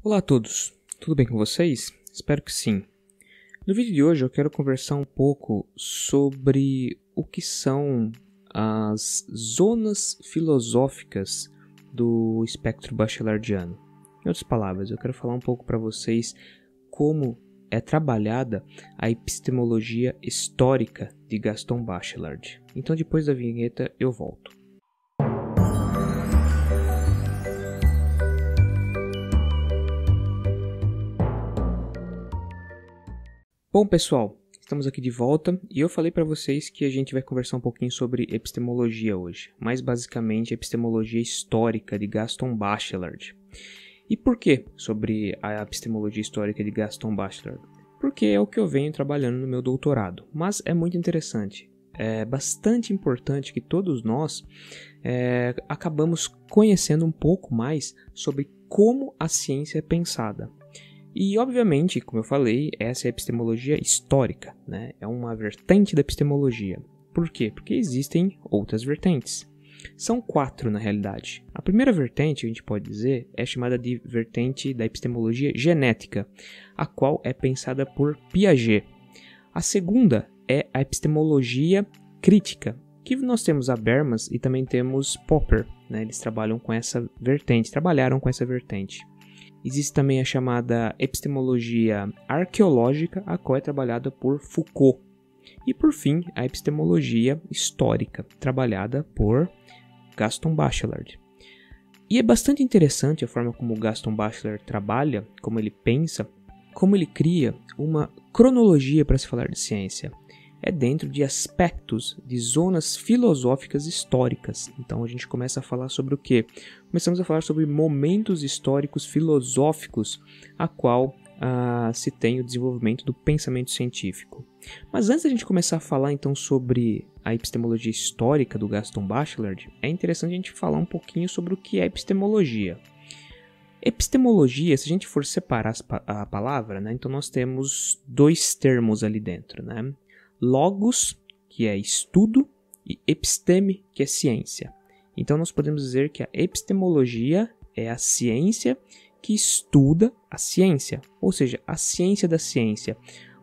Olá a todos, tudo bem com vocês? Espero que sim. No vídeo de hoje eu quero conversar um pouco sobre o que são as zonas filosóficas do espectro bachelardiano. Em outras palavras, eu quero falar um pouco para vocês como é trabalhada a epistemologia histórica de Gaston Bachelard. Então depois da vinheta eu volto. Bom, pessoal, estamos aqui de volta e eu falei para vocês que a gente vai conversar um pouquinho sobre epistemologia hoje, mais basicamente a epistemologia histórica de Gaston Bachelard. E por que sobre a epistemologia histórica de Gaston Bachelard? Porque é o que eu venho trabalhando no meu doutorado, mas é muito interessante. É bastante importante que todos nós acabamos conhecendo um pouco mais sobre como a ciência é pensada. E, obviamente, como eu falei, essa é a epistemologia histórica, né? É uma vertente da epistemologia. Por quê? Porque existem outras vertentes. São 4, na realidade. A primeira vertente, a gente pode dizer, é chamada de vertente da epistemologia genética, a qual é pensada por Piaget. A segunda é a epistemologia crítica, que nós temos a Habermas e também temos Popper, né? Eles trabalharam com essa vertente. Existe também a chamada epistemologia arqueológica, a qual é trabalhada por Foucault. E, por fim, a epistemologia histórica, trabalhada por Gaston Bachelard. E é bastante interessante a forma como Gaston Bachelard trabalha, como ele pensa, como ele cria uma cronologia para se falar de ciência. É dentro de aspectos de zonas filosóficas históricas. Então a gente começa a falar sobre o quê? Começamos a falar sobre momentos históricos filosóficos a qual se tem o desenvolvimento do pensamento científico. Mas antes da gente começar a falar então sobre a epistemologia histórica do Gaston Bachelard, é interessante a gente falar um pouquinho sobre o que é epistemologia. Epistemologia, se a gente for separar a palavra, né, então nós temos 2 termos ali dentro, né? Logos, que é estudo, e episteme, que é ciência. Então nós podemos dizer que a epistemologia é a ciência que estuda a ciência, ou seja, a ciência da ciência,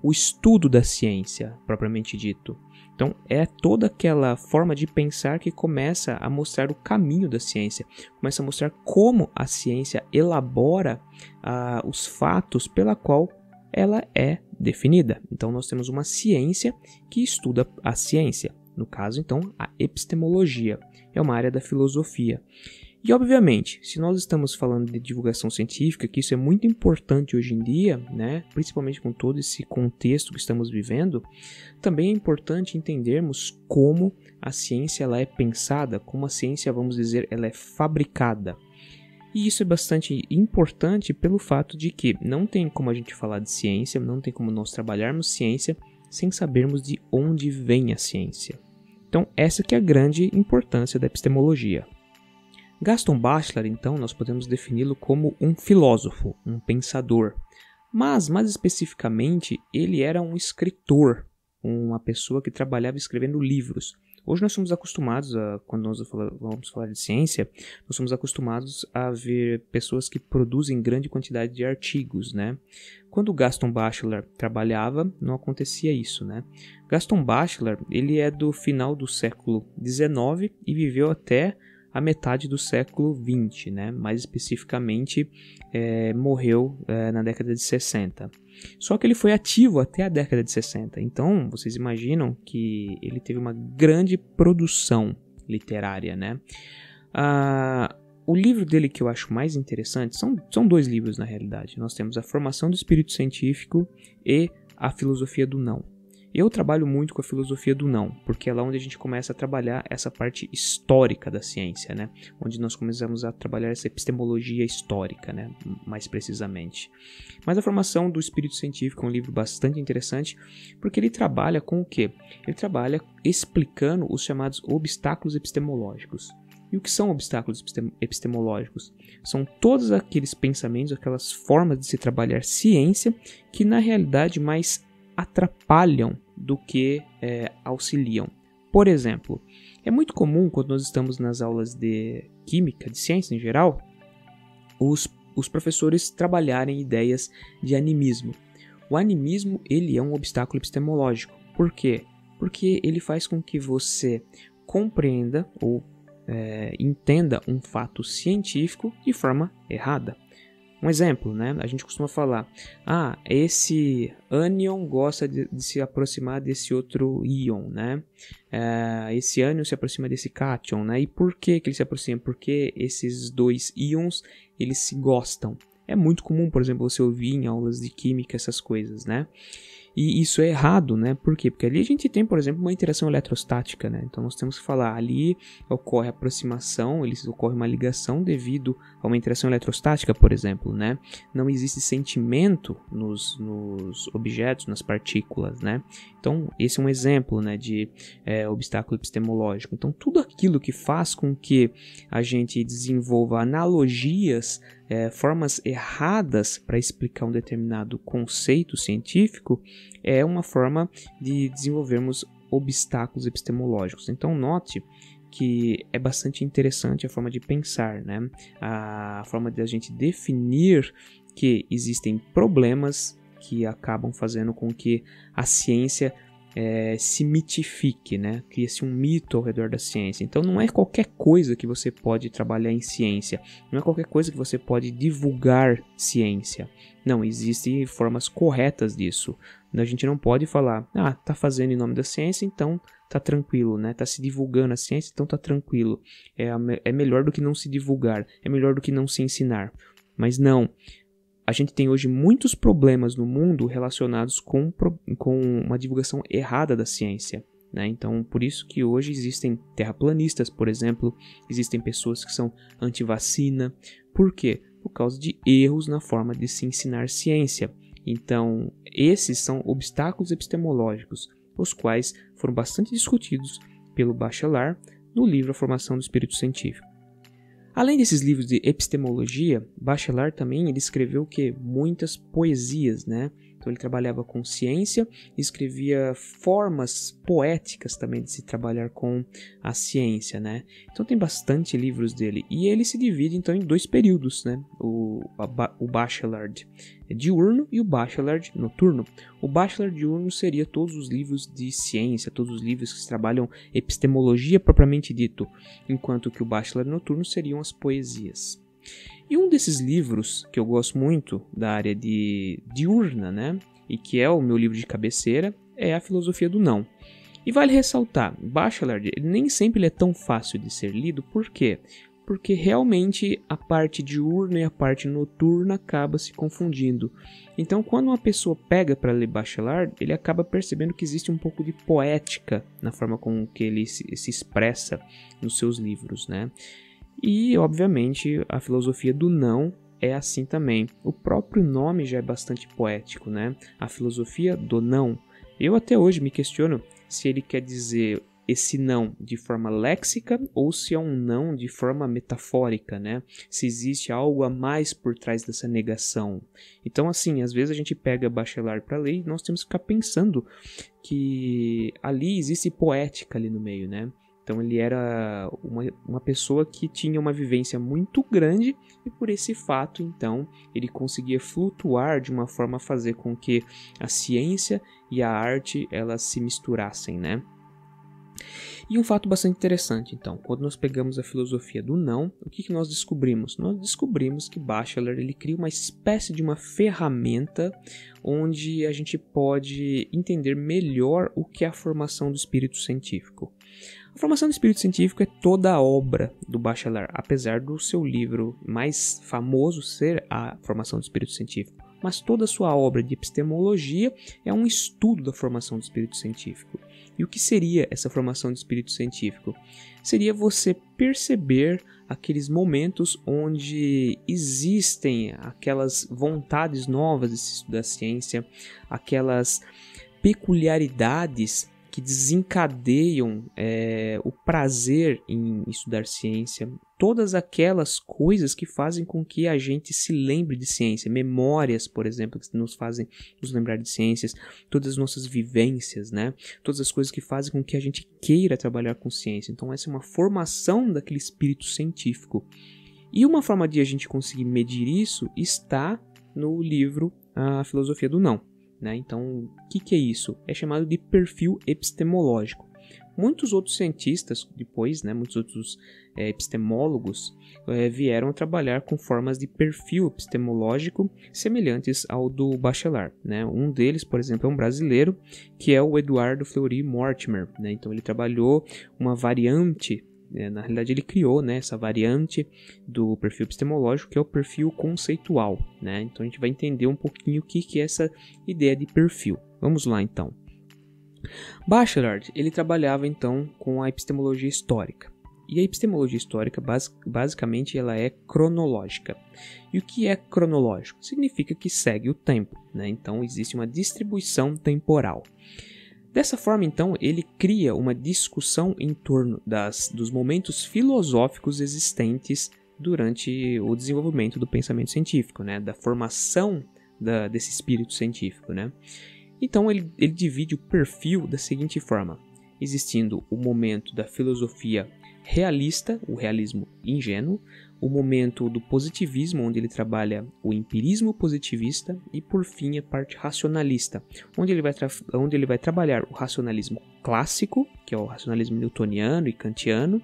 o estudo da ciência, propriamente dito. Então é toda aquela forma de pensar que começa a mostrar o caminho da ciência, começa a mostrar como a ciência elabora os fatos pela qual ela é definida. Então nós temos uma ciência que estuda a ciência. No caso, então, a epistemologia é uma área da filosofia. E, obviamente, se nós estamos falando de divulgação científica, que isso é muito importante hoje em dia, né, principalmente com todo esse contexto que estamos vivendo, também é importante entendermos como a ciência ela é pensada, como a ciência, vamos dizer, ela é fabricada. E isso é bastante importante pelo fato de que não tem como a gente falar de ciência, não tem como nós trabalharmos ciência sem sabermos de onde vem a ciência. Então, essa que é a grande importância da epistemologia. Gaston Bachelard, então, nós podemos defini-lo como um filósofo, um pensador. Mas, mais especificamente, ele era um escritor, uma pessoa que trabalhava escrevendo livros. Hoje nós somos acostumados, quando nós vamos falar de ciência, nós somos acostumados a ver pessoas que produzem grande quantidade de artigos, né? Quando Gaston Bachelard trabalhava, não acontecia isso, né? Gaston Bachelard, ele é do final do século XIX e viveu até a metade do século XX, né? Mais especificamente, morreu na década de 60. Só que ele foi ativo até a década de 60. Então, vocês imaginam que ele teve uma grande produção literária, né? O livro dele que eu acho mais interessante, são 2 livros na realidade. Nós temos A Formação do Espírito Científico e A Filosofia do Não. Eu trabalho muito com a filosofia do não, porque é lá onde a gente começa a trabalhar essa parte histórica da ciência, né? Onde nós começamos a trabalhar essa epistemologia histórica, né? Mais precisamente. Mas A Formação do Espírito Científico é um livro bastante interessante, porque ele trabalha com o quê? Ele trabalha explicando os chamados obstáculos epistemológicos. E o que são obstáculos epistemológicos? São todos aqueles pensamentos, aquelas formas de se trabalhar ciência que na realidade mais atrapalham do que auxiliam. Por exemplo, é muito comum quando nós estamos nas aulas de química, de ciência em geral, os os professores trabalharem ideias de animismo. O animismo, ele é um obstáculo epistemológico. Por quê? Porque ele faz com que você compreenda ou entenda um fato científico de forma errada. Um exemplo, né? A gente costuma falar, esse ânion gosta de se aproximar desse outro íon, né? Esse ânion se aproxima desse cátion, né? E por que ele se aproxima? Porque esses dois íons, eles se gostam. É muito comum, por exemplo, você ouvir em aulas de química essas coisas, né? E isso é errado, né? Por quê? Porque ali a gente tem, por exemplo, uma interação eletrostática, né? Então nós temos que falar, ali ocorre aproximação, ocorre uma ligação devido a uma interação eletrostática, por exemplo, né? Não existe sentimento nos objetos, nas partículas, né? Então esse é um exemplo, né, de obstáculo epistemológico. Então tudo aquilo que faz com que a gente desenvolva analogias, formas erradas para explicar um determinado conceito científico, é uma forma de desenvolvermos obstáculos epistemológicos. Então note que é bastante interessante a forma de pensar, né? A forma de a gente definir que existem problemas que acabam fazendo com que a ciência se mitifique, né? Cria-se um mito ao redor da ciência. Então não é qualquer coisa que você pode trabalhar em ciência, não é qualquer coisa que você pode divulgar ciência. Não, existem formas corretas disso. A gente não pode falar, tá fazendo em nome da ciência, então tá tranquilo, né? Tá se divulgando a ciência, então tá tranquilo. É melhor do que não se divulgar, é melhor do que não se ensinar. Mas não. A gente tem hoje muitos problemas no mundo relacionados com uma divulgação errada da ciência, né? Então, por isso que hoje existem terraplanistas, por exemplo, existem pessoas que são anti-vacina. Por quê? Por causa de erros na forma de se ensinar ciência. Então, esses são obstáculos epistemológicos, os quais foram bastante discutidos pelo Bachelard no livro A Formação do Espírito Científico. Além desses livros de epistemologia, Bachelard também ele escreveu muitas poesias, né? Então ele trabalhava com ciência e escrevia formas poéticas também de se trabalhar com a ciência, né? Então tem bastante livros dele. E ele se divide então em dois períodos, né? O Bachelard diurno e o Bachelard noturno. O Bachelard diurno seria todos os livros de ciência, todos os livros que trabalham epistemologia propriamente dito, enquanto que o Bachelard noturno seriam as poesias. E um desses livros que eu gosto muito da área de diurna, né, e que é o meu livro de cabeceira, é A Filosofia do Não. E vale ressaltar, Bachelard nem sempre ele é tão fácil de ser lido, por quê? Porque realmente a parte diurna e a parte noturna acaba se confundindo. Então, quando uma pessoa pega para ler Bachelard, ele acaba percebendo que existe um pouco de poética na forma com que ele se expressa nos seus livros, né? E, obviamente, a filosofia do não é assim também. O próprio nome já é bastante poético, né? A filosofia do não. Eu até hoje me questiono se ele quer dizer esse não de forma léxica ou se é um não de forma metafórica, né? Se existe algo a mais por trás dessa negação. Então, assim, às vezes a gente pega Bachelard para ler e nós temos que ficar pensando que ali existe poética ali no meio, né? Então ele era uma pessoa que tinha uma vivência muito grande e por esse fato, então, ele conseguia flutuar de uma forma a fazer com que a ciência e a arte elas se misturassem, né? E um fato bastante interessante, então, quando nós pegamos a filosofia do não, o que nós descobrimos? Nós descobrimos que Bachelard ele cria uma espécie de uma ferramenta onde a gente pode entender melhor o que é a formação do espírito científico. A formação do espírito científico é toda a obra do Bachelard, apesar do seu livro mais famoso ser a formação do espírito científico. Mas toda a sua obra de epistemologia é um estudo da formação do espírito científico. E o que seria essa formação de espírito científico? Seria você perceber aqueles momentos onde existem aquelas vontades novas de se estudar ciência, aquelas peculiaridades que desencadeiam o prazer em estudar ciência, todas aquelas coisas que fazem com que a gente se lembre de ciência, memórias, por exemplo, que nos fazem nos lembrar de ciências, todas as nossas vivências, né? Todas as coisas que fazem com que a gente queira trabalhar com ciência. Então essa é uma formação daquele espírito científico. E uma forma de a gente conseguir medir isso está no livro A Filosofia do Não, né? Então, o que é isso? É chamado de perfil epistemológico. Muitos outros cientistas, depois, né, muitos outros epistemólogos vieram a trabalhar com formas de perfil epistemológico semelhantes ao do Bachelard, né? Um deles, por exemplo, é um brasileiro, que é o Eduardo Fleury Mortimer, né? Então ele trabalhou uma variante, na realidade ele criou, né, essa variante do perfil epistemológico, que é o perfil conceitual, né? Então a gente vai entender um pouquinho o que é essa ideia de perfil. Vamos lá então. Bachelard, ele trabalhava então com a epistemologia histórica. E a epistemologia histórica, basicamente, ela é cronológica. E o que é cronológico? Significa que segue o tempo, né? Então existe uma distribuição temporal. Dessa forma, então, ele cria uma discussão em torno dos momentos filosóficos existentes durante o desenvolvimento do pensamento científico, né? Da formação desse espírito científico, né? Então ele divide o perfil da seguinte forma: existindo o momento da filosofia realista, o realismo ingênuo, o momento do positivismo, onde ele trabalha o empirismo positivista, e por fim a parte racionalista, onde ele vai trabalhar o racionalismo clássico, que é o racionalismo newtoniano e kantiano,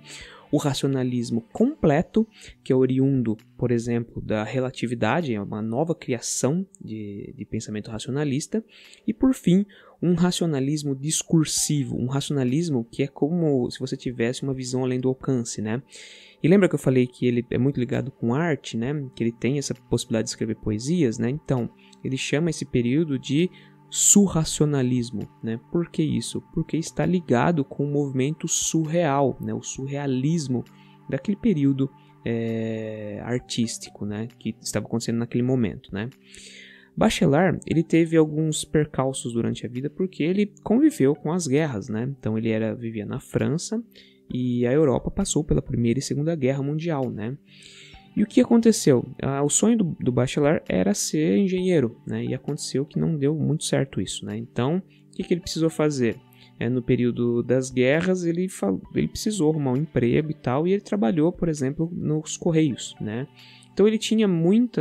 o racionalismo completo, que é oriundo, por exemplo, da relatividade, é uma nova criação de pensamento racionalista, e por fim, um racionalismo discursivo, um racionalismo que é como se você tivesse uma visão além do alcance, né? E lembra que eu falei que ele é muito ligado com arte, né? Que ele tem essa possibilidade de escrever poesias, né? Então, ele chama esse período de surracionalismo, né? Por que isso? Porque está ligado com o movimento surreal, né? O surrealismo daquele período artístico, né? Que estava acontecendo naquele momento, né? Bachelard, ele teve alguns percalços durante a vida porque ele conviveu com as guerras, né? Então ele vivia na França e a Europa passou pela Primeira e Segunda Guerra Mundial, né? E o que aconteceu? O sonho do Bachelard era ser engenheiro, né? E aconteceu que não deu muito certo isso, né? Então, o que ele precisou fazer? No período das guerras, ele precisou arrumar um emprego e tal, e ele trabalhou, por exemplo, nos Correios, né? Então ele tinha muito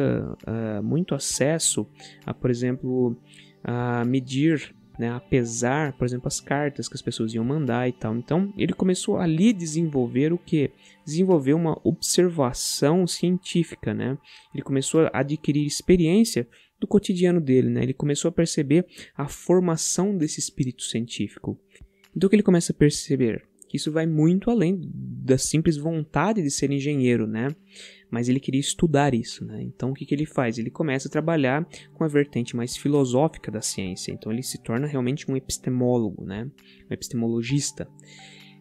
acesso a, por exemplo, a medir, né, a pesar, por exemplo, as cartas que as pessoas iam mandar e tal. Então ele começou ali a desenvolver o quê? Desenvolver uma observação científica, né? Ele começou a adquirir experiência do cotidiano dele, né? Ele começou a perceber a formação desse espírito científico. Então o que ele começa a perceber? Que isso vai muito além da simples vontade de ser engenheiro, né? Mas ele queria estudar isso, né? Então o que ele faz? Ele começa a trabalhar com a vertente mais filosófica da ciência. Então ele se torna realmente um epistemólogo, né? Um epistemologista.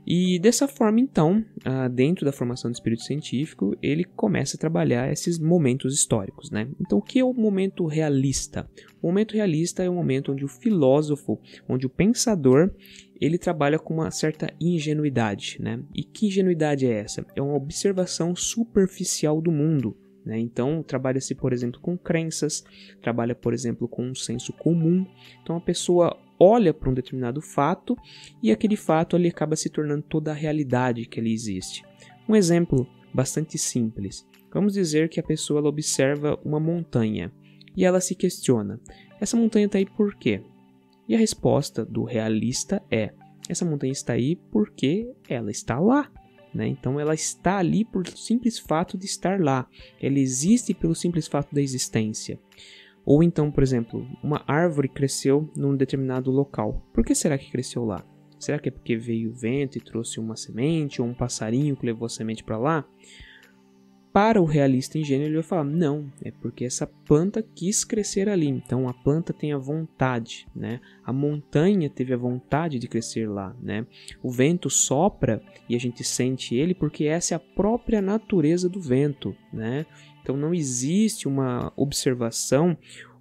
E dessa forma, então, dentro da formação do espírito científico, ele começa a trabalhar esses momentos históricos, né? Então, o que é o momento realista? O momento realista é o momento onde o filósofo, onde o pensador, ele trabalha com uma certa ingenuidade, né? E que ingenuidade é essa? É uma observação superficial do mundo, né? Então, trabalha-se, por exemplo, com crenças, trabalha, por exemplo, com um senso comum. Então, a pessoa olha para um determinado fato e aquele fato ali acaba se tornando toda a realidade que ali existe. Um exemplo bastante simples. Vamos dizer que a pessoa ela observa uma montanha e ela se questiona: essa montanha está aí por quê? E a resposta do realista é: essa montanha está aí porque ela está lá. Né? Então ela está ali por simples fato de estar lá. Ela existe pelo simples fato da existência. Ou então, por exemplo, uma árvore cresceu num determinado local. Por que será que cresceu lá? Será que é porque veio o vento e trouxe uma semente, ou um passarinho que levou a semente para lá? Para o realista ingênuo, ele vai falar: não, é porque essa planta quis crescer ali. Então a planta tem a vontade, né? A montanha teve a vontade de crescer lá, né? O vento sopra e a gente sente ele porque essa é a própria natureza do vento, né? Então não existe uma observação,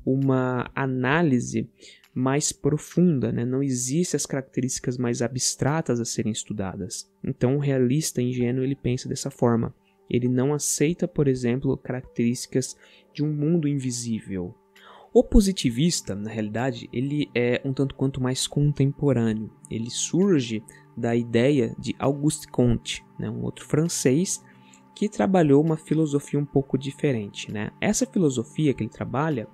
uma análise mais profunda, né? Não existem as características mais abstratas a serem estudadas. Então o realista ingênuo ele pensa dessa forma. Ele não aceita, por exemplo, características de um mundo invisível. O positivista, na realidade, ele é um tanto quanto mais contemporâneo. Ele surge da ideia de Auguste Comte, né? Um outro francês que trabalhou uma filosofia um pouco diferente, né? Essa filosofia que ele trabalha,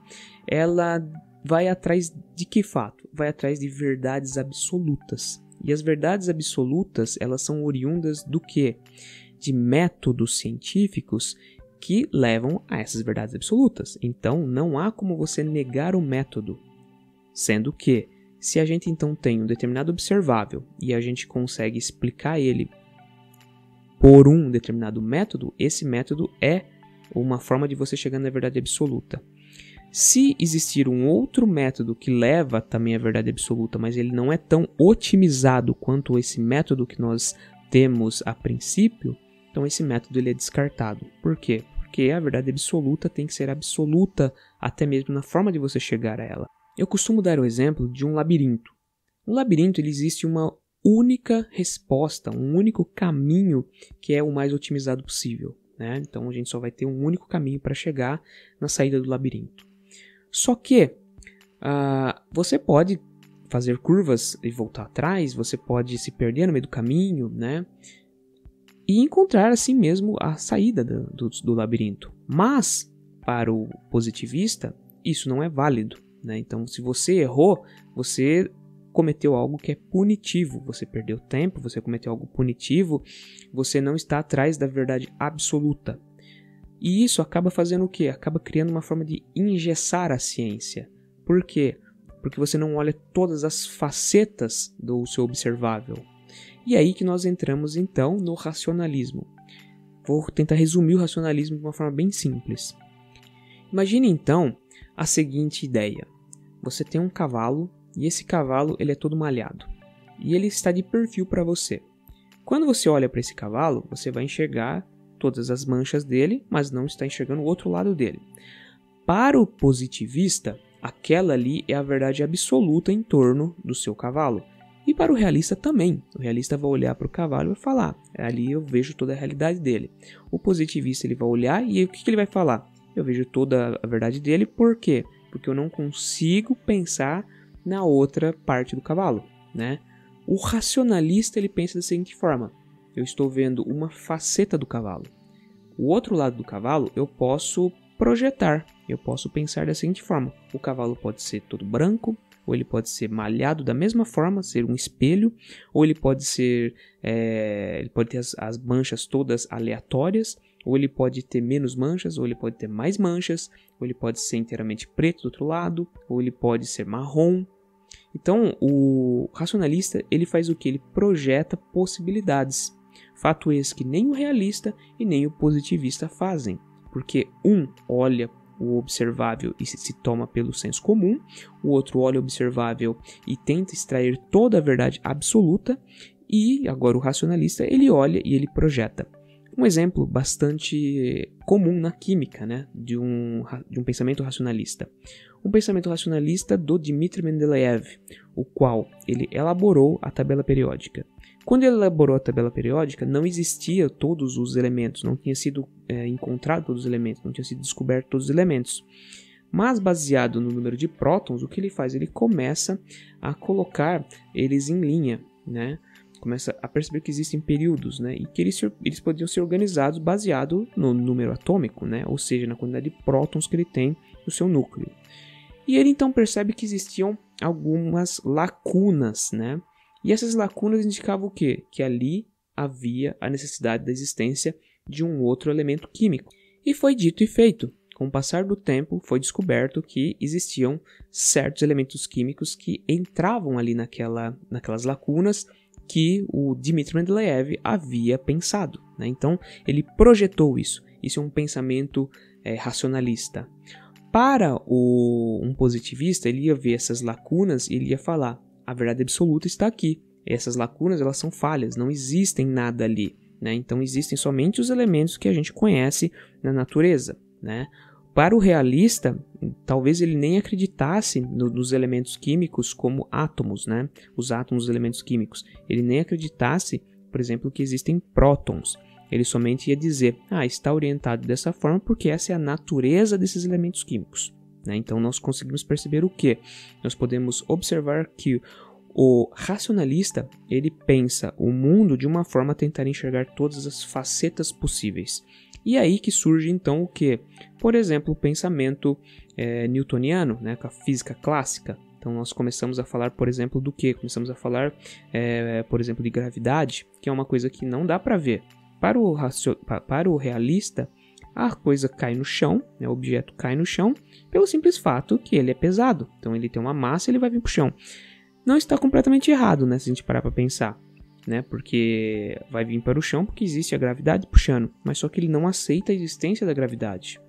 ela vai atrás de que fato? Vai atrás de verdades absolutas. E as verdades absolutas, elas são oriundas do quê? De métodos científicos que levam a essas verdades absolutas. Então, não há como você negar o método. Sendo que, se a gente então tem um determinado observável e a gente consegue explicar ele por um determinado método, esse método é uma forma de você chegar na verdade absoluta. Se existir um outro método que leva também à verdade absoluta, mas ele não é tão otimizado quanto esse método que nós temos a princípio, então esse método ele é descartado. Por quê? Porque a verdade absoluta tem que ser absoluta até mesmo na forma de você chegar a ela. Eu costumo dar o exemplo de um labirinto. No labirinto ele existe uma única resposta, um único caminho que é o mais otimizado possível, né? Então a gente só vai ter um único caminho para chegar na saída do labirinto. Só que você pode fazer curvas e voltar atrás, você pode se perder no meio do caminho, né? E encontrar assim mesmo a saída do labirinto. Mas, para o positivista, isso não é válido, né? Então, se você errou, você cometeu algo que é punitivo, você perdeu tempo, você cometeu algo punitivo, você não está atrás da verdade absoluta. E isso acaba fazendo o quê? Acaba criando uma forma de engessar a ciência. Por quê? Porque você não olha todas as facetas do seu observável. E aí que nós entramos então no racionalismo. Vou tentar resumir o racionalismo de uma forma bem simples. Imagine então a seguinte ideia. Você tem um cavalo e esse cavalo ele é todo malhado. E ele está de perfil para você. Quando você olha para esse cavalo, você vai enxergar todas as manchas dele, mas não está enxergando o outro lado dele. Para o positivista, aquela ali é a verdade absoluta em torno do seu cavalo. E para o realista também. O realista vai olhar para o cavalo e vai falar, ali eu vejo toda a realidade dele. O positivista ele vai olhar e o que ele vai falar? Eu vejo toda a verdade dele, por quê? Porque eu não consigo pensar na outra parte do cavalo, né? O racionalista ele pensa da seguinte forma, eu estou vendo uma faceta do cavalo. O outro lado do cavalo eu posso projetar, eu posso pensar da seguinte forma, o cavalo pode ser todo branco, ou ele pode ser malhado da mesma forma, ser um espelho, ou ele pode ser, ele pode ter as manchas todas aleatórias, ou ele pode ter menos manchas, ou ele pode ter mais manchas, ou ele pode ser inteiramente preto do outro lado, ou ele pode ser marrom. Então, o racionalista ele faz o que? Ele projeta possibilidades. Fato esse que nem o realista e nem o positivista fazem, porque um olha o observável e se toma pelo senso comum, o outro olha o observável e tenta extrair toda a verdade absoluta, e agora o racionalista ele olha e ele projeta. Um exemplo bastante comum na química, né, de um pensamento racionalista. Um pensamento racionalista do Dmitri Mendeleev, o qual ele elaborou a tabela periódica. Quando ele elaborou a tabela periódica, não existia todos os elementos, não tinha sido encontrado todos os elementos, não tinha sido descoberto todos os elementos. Mas baseado no número de prótons, o que ele faz? Ele começa a colocar eles em linha, né? Começa a perceber que existem períodos, né? E que eles podiam ser organizados baseado no número atômico, né? Ou seja, na quantidade de prótons que ele tem no seu núcleo. E ele então percebe que existiam algumas lacunas, né? E essas lacunas indicavam o quê? Que ali havia a necessidade da existência de um outro elemento químico. E foi dito e feito. Com o passar do tempo, foi descoberto que existiam certos elementos químicos que entravam ali naquelas lacunas que o Dmitri Mendeleev havia pensado, né? Então, ele projetou isso. Isso é um pensamento racionalista. Para um positivista, ele ia ver essas lacunas e ele ia falar, a verdade absoluta está aqui. Essas lacunas elas são falhas, não existem nada ali, né? Então existem somente os elementos que a gente conhece na natureza, né? Para o realista, talvez ele nem acreditasse nos elementos químicos como átomos, né? Os átomos, os elementos químicos. Ele nem acreditasse, por exemplo, que existem prótons. Ele somente ia dizer, está orientado dessa forma porque essa é a natureza desses elementos químicos. Né? Então nós conseguimos perceber o quê? Nós podemos observar que O racionalista, ele pensa o mundo de uma forma a tentar enxergar todas as facetas possíveis. E aí que surge então o quê? Por exemplo, o pensamento newtoniano, né, com a física clássica. Então nós começamos a falar, por exemplo, do quê? Começamos a falar, por exemplo, de gravidade, que é uma coisa que não dá para ver. Para o realista, a coisa cai no chão, né, o objeto cai no chão, pelo simples fato que ele é pesado. Então ele tem uma massa e ele vai vir para o chão. Não está completamente errado, né, se a gente parar para pensar, né, porque vai vir para o chão porque existe a gravidade puxando, mas só que ele não aceita a existência da gravidade.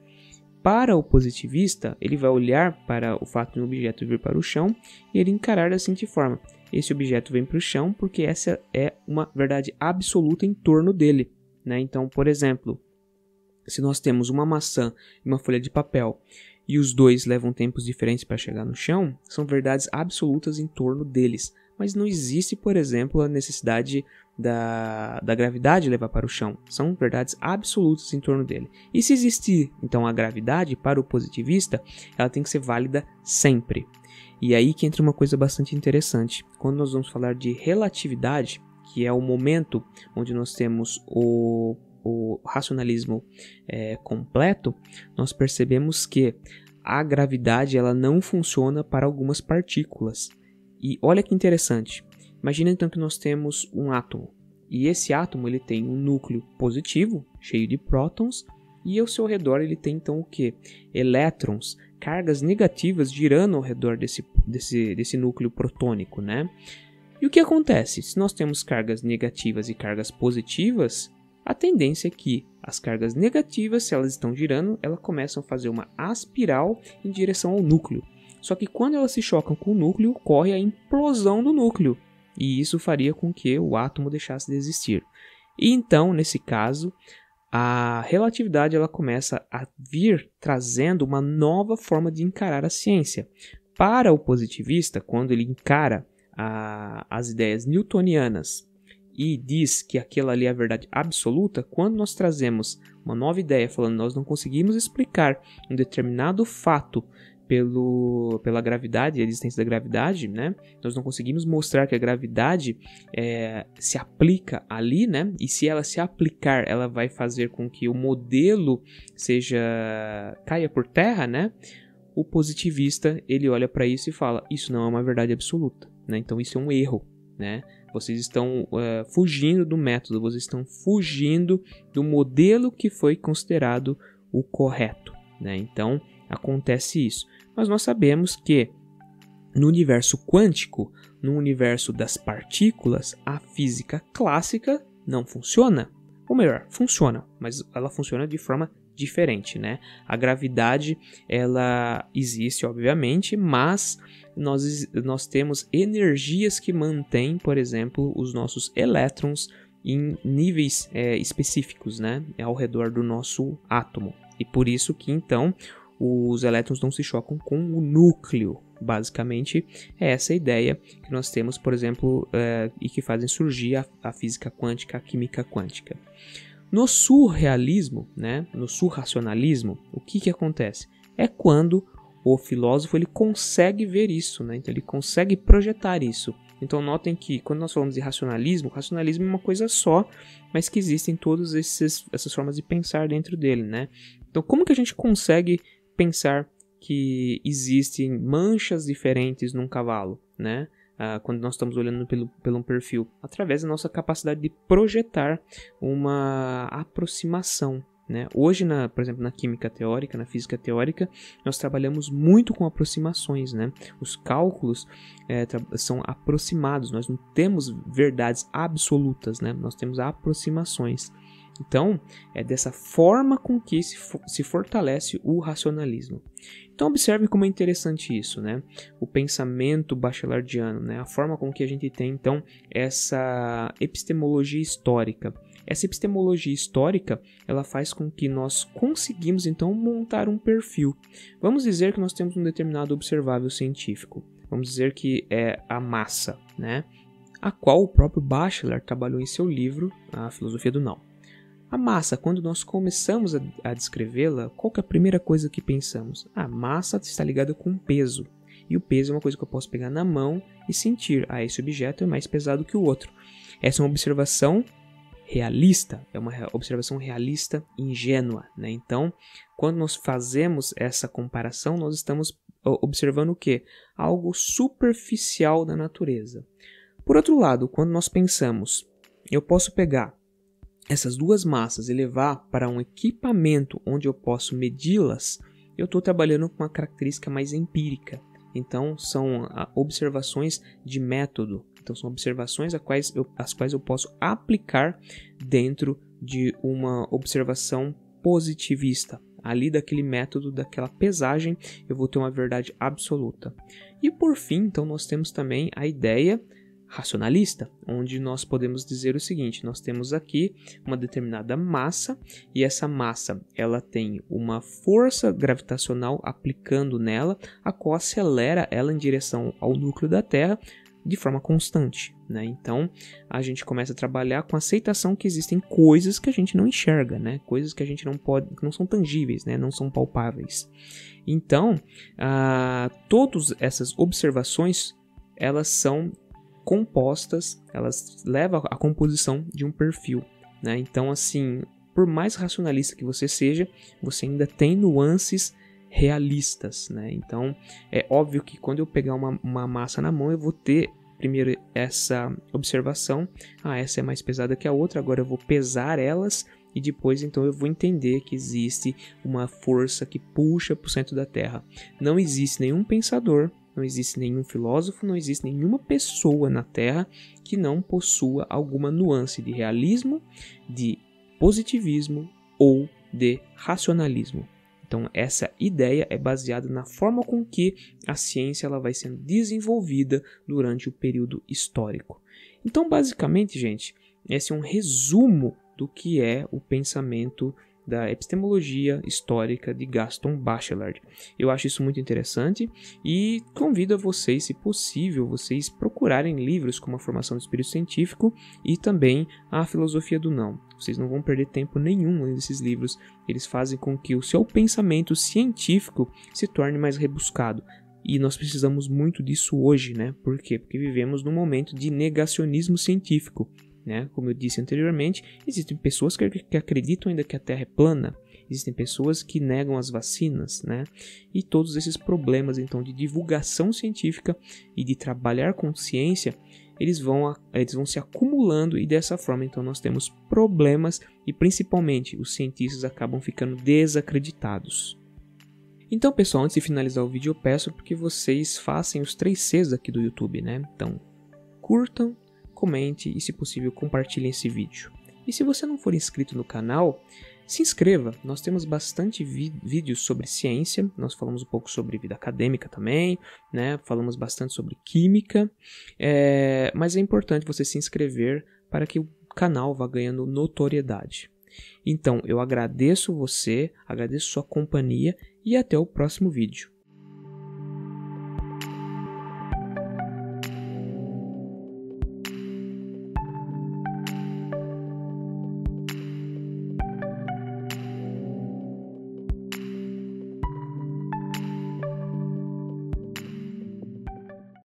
Para o positivista, ele vai olhar para o fato de um objeto vir para o chão e ele encarar da seguinte forma: esse objeto vem para o chão porque essa é uma verdade absoluta em torno dele, né? Então, por exemplo, se nós temos uma maçã e uma folha de papel e os dois levam tempos diferentes para chegar no chão, são verdades absolutas em torno deles. Mas não existe, por exemplo, a necessidade da gravidade levar para o chão. São verdades absolutas em torno dele. E se existir, então, a gravidade para o positivista, ela tem que ser válida sempre. E aí que entra uma coisa bastante interessante. Quando nós vamos falar de relatividade, que é o momento onde nós temos o racionalismo completo, nós percebemos que a gravidade ela não funciona para algumas partículas. E olha que interessante. Imagina então que nós temos um átomo. E esse átomo ele tem um núcleo positivo, cheio de prótons, e ao seu redor ele tem então o quê? Elétrons, cargas negativas girando ao redor desse núcleo protônico, né? E o que acontece? Se nós temos cargas negativas e cargas positivas, a tendência é que as cargas negativas, se elas estão girando, elas começam a fazer uma aspiral em direção ao núcleo. Só que quando elas se chocam com o núcleo, ocorre a implosão do núcleo. E isso faria com que o átomo deixasse de existir. E então, nesse caso, a relatividade ela começa a vir trazendo uma nova forma de encarar a ciência. Para o positivista, quando ele encara as ideias newtonianas e diz que aquela ali é a verdade absoluta, quando nós trazemos uma nova ideia falando que nós não conseguimos explicar um determinado fato pela gravidade, a existência da gravidade, né? Nós não conseguimos mostrar que a gravidade se aplica ali, né? E se ela se aplicar, ela vai fazer com que o modelo caia por terra, né? O positivista, ele olha para isso e fala, isso não é uma verdade absoluta, né? Então isso é um erro, né? Vocês estão fugindo do método, vocês estão fugindo do modelo que foi considerado o correto, né? Então acontece isso. Mas nós sabemos que no universo quântico, no universo das partículas, a física clássica não funciona. Ou melhor, funciona, mas ela funciona de forma diferente, né? A gravidade, ela existe, obviamente, mas nós temos energias que mantêm, por exemplo, os nossos elétrons em níveis específicos, né? Ao redor do nosso átomo. E por isso que, então, os elétrons não se chocam com o núcleo. Basicamente, é essa ideia que nós temos, por exemplo, e que fazem surgir a física quântica, a química quântica. No surrealismo, né, no surracionalismo, o que acontece? É quando o filósofo ele consegue ver isso, né? Então ele consegue projetar isso. Então notem que quando nós falamos de racionalismo, racionalismo é uma coisa só, mas que existem todas essas formas de pensar dentro dele, né? Então como que a gente consegue pensar que existem manchas diferentes num cavalo, né? Quando nós estamos olhando pelo um perfil, através da nossa capacidade de projetar uma aproximação, né? Hoje, por exemplo, na química teórica, na física teórica, nós trabalhamos muito com aproximações, né? Os cálculos são aproximados, nós não temos verdades absolutas, né? Nós temos aproximações. Então, é dessa forma com que se fortalece o racionalismo. Então, observe como é interessante isso, né? O pensamento bachelardiano, né? A forma com que a gente tem, então, essa epistemologia histórica. Essa epistemologia histórica, ela faz com que nós conseguimos, então, montar um perfil. Vamos dizer que nós temos um determinado observável científico. Vamos dizer que é a massa, né? A qual o próprio Bachelard trabalhou em seu livro, A Filosofia do Não. A massa, quando nós começamos a descrevê-la, qual que é a primeira coisa que pensamos? A massa está ligada com peso. E o peso é uma coisa que eu posso pegar na mão e sentir. Esse objeto é mais pesado que o outro. Essa é uma observação realista, é uma observação realista ingênua, né? Então, quando nós fazemos essa comparação, nós estamos observando o quê? Algo superficial da natureza. Por outro lado, quando nós pensamos, eu posso pegar essas duas massas e levar para um equipamento onde eu posso medi-las, eu estou trabalhando com uma característica mais empírica. Então, são observações de método. Então, são observações as quais eu posso aplicar dentro de uma observação positivista. Ali daquele método, daquela pesagem, eu vou ter uma verdade absoluta. E por fim, então, nós temos também a ideia racionalista, onde nós podemos dizer o seguinte: nós temos aqui uma determinada massa e essa massa ela tem uma força gravitacional aplicando nela, a qual acelera ela em direção ao núcleo da Terra de forma constante, né? Então a gente começa a trabalhar com a aceitação que existem coisas que a gente não enxerga, né? Coisas que a gente não pode, que não são tangíveis, né? Não são palpáveis. Então todas essas observações elas são compostas, elas levam à composição de um perfil, né? Então, assim, por mais racionalista que você seja, você ainda tem nuances realistas, né? Então, é óbvio que quando eu pegar uma massa na mão, eu vou ter primeiro essa observação, essa é mais pesada que a outra, agora eu vou pesar elas e depois então eu vou entender que existe uma força que puxa para o centro da Terra. Não existe nenhum pensador, não existe nenhum filósofo, não existe nenhuma pessoa na Terra que não possua alguma nuance de realismo, de positivismo ou de racionalismo. Então, essa ideia é baseada na forma com que a ciência ela vai sendo desenvolvida durante o período histórico. Então, basicamente, gente, esse é um resumo do que é o pensamento da epistemologia histórica de Gaston Bachelard. Eu acho isso muito interessante e convido a vocês, se possível, vocês procurarem livros como A Formação do Espírito Científico e também A Filosofia do Não. Vocês não vão perder tempo nenhum lendo esses livros. Eles fazem com que o seu pensamento científico se torne mais rebuscado. E nós precisamos muito disso hoje, né? Por quê? Porque vivemos num momento de negacionismo científico. Né? Como eu disse anteriormente, existem pessoas que acreditam ainda que a Terra é plana, existem pessoas que negam as vacinas, né? E todos esses problemas então de divulgação científica e de trabalhar com ciência, eles vão se acumulando e dessa forma então nós temos problemas e principalmente os cientistas acabam ficando desacreditados. Então, pessoal, antes de finalizar o vídeo, eu peço que vocês façam os 3 Cs aqui do YouTube, né? Então, curtam, comente e, se possível, compartilhem esse vídeo. E se você não for inscrito no canal, se inscreva. Nós temos bastante vídeos sobre ciência, nós falamos um pouco sobre vida acadêmica também, né? Falamos bastante sobre química, mas é importante você se inscrever para que o canal vá ganhando notoriedade. Então, eu agradeço você, agradeço sua companhia e até o próximo vídeo.